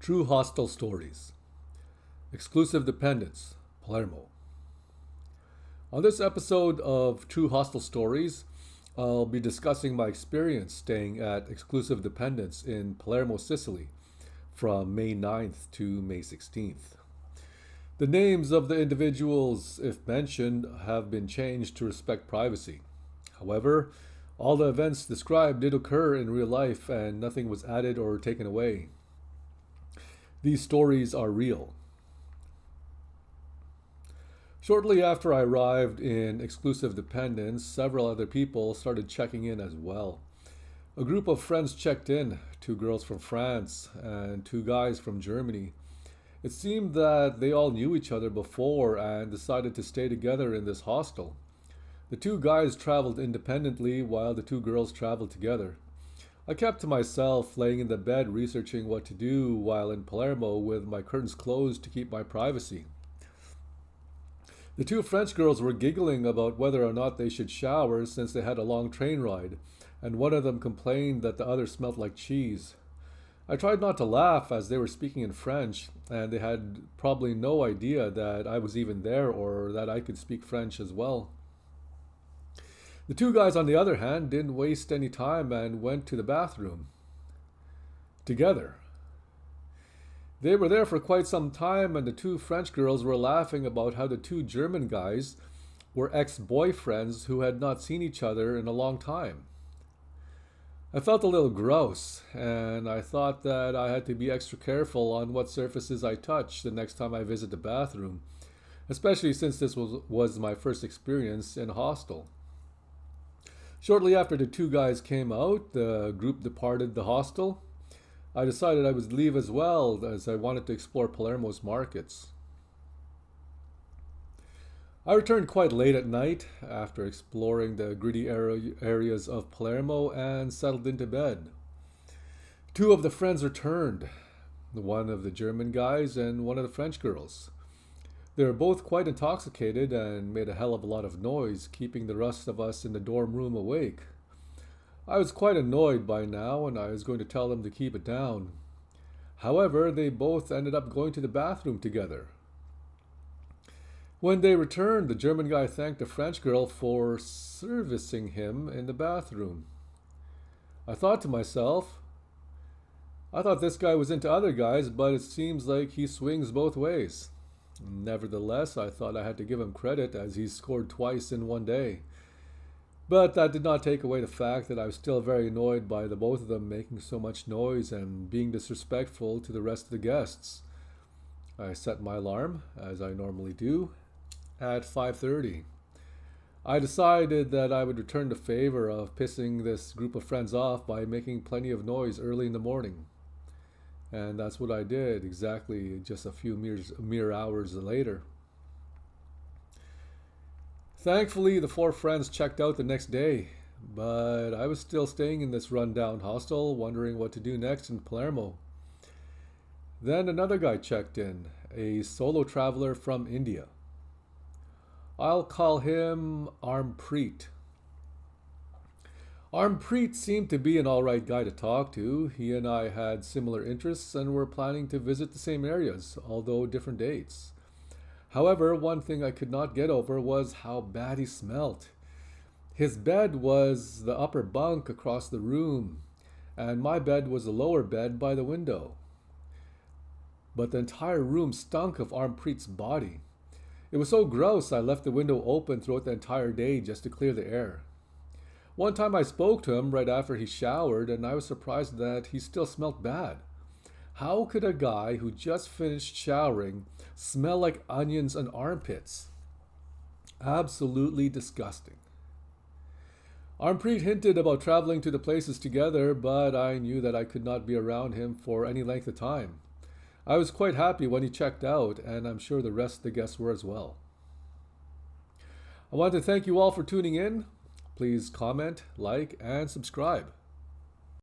True Hostel Stories. Exclusive Dependance, Palermo. On this episode of True Hostel Stories, I'll be discussing my experience staying at Exclusive Dependence in Palermo, Sicily, from May 9th to May 16th. The names of the individuals, if mentioned, have been changed to respect privacy. However, all the events described did occur in real life and nothing was added or taken away. These stories are real. Shortly after I arrived in Exclusive Dependence, several other people started checking in as well. A group of friends checked in, two girls from France and two guys from Germany. It seemed that they all knew each other before and decided to stay together in this hostel. The two guys traveled independently while the two girls traveled together. I kept to myself, laying in the bed researching what to do while in Palermo with my curtains closed to keep my privacy. The two French girls were giggling about whether or not they should shower since they had a long train ride, and one of them complained that the other smelt like cheese. I tried not to laugh as they were speaking in French, and they had probably no idea that I was even there or that I could speak French as well. The two guys, on the other hand, didn't waste any time and went to the bathroom. Together. They were there for quite some time, and the two French girls were laughing about how the two German guys were ex-boyfriends who had not seen each other in a long time. I felt a little gross, and I thought that I had to be extra careful on what surfaces I touched the next time I visit the bathroom, especially since this was my first experience in a hostel. Shortly after the two guys came out, the group departed the hostel. I decided I would leave as well as I wanted to explore Palermo's markets. I returned quite late at night after exploring the gritty areas of Palermo and settled into bed. Two of the friends returned, one of the German guys and one of the French girls. They were both quite intoxicated and made a hell of a lot of noise, keeping the rest of us in the dorm room awake. I was quite annoyed by now and I was going to tell them to keep it down. However, they both ended up going to the bathroom together. When they returned, the German guy thanked the French girl for servicing him in the bathroom. I thought to myself, I thought this guy was into other guys, but it seems like he swings both ways. Nevertheless, I thought I had to give him credit as he scored twice in one day. But that did not take away the fact that I was still very annoyed by the both of them making so much noise and being disrespectful to the rest of the guests. I set my alarm, as I normally do, at 5:30. I decided that I would return the favor of pissing this group of friends off by making plenty of noise early in the morning. And that's what I did, exactly just a few mere hours later. Thankfully, the four friends checked out the next day, but I was still staying in this rundown hostel, wondering what to do next in Palermo. Then another guy checked in, a solo traveler from India. I'll call him Armpreet. Armpreet seemed to be an alright guy to talk to. He and I had similar interests and were planning to visit the same areas, although different dates. However, one thing I could not get over was how bad he smelt. His bed was the upper bunk across the room, and my bed was the lower bed by the window. But the entire room stunk of Armpreet's body. It was so gross I left the window open throughout the entire day just to clear the air. One time I spoke to him right after he showered, and I was surprised that he still smelled bad. How could a guy who just finished showering smell like onions and armpits? Absolutely disgusting. Armpreet hinted about traveling to the places together, but I knew that I could not be around him for any length of time. I was quite happy when he checked out, and I'm sure the rest of the guests were as well. I want to thank you all for tuning in. Please comment, like, and subscribe.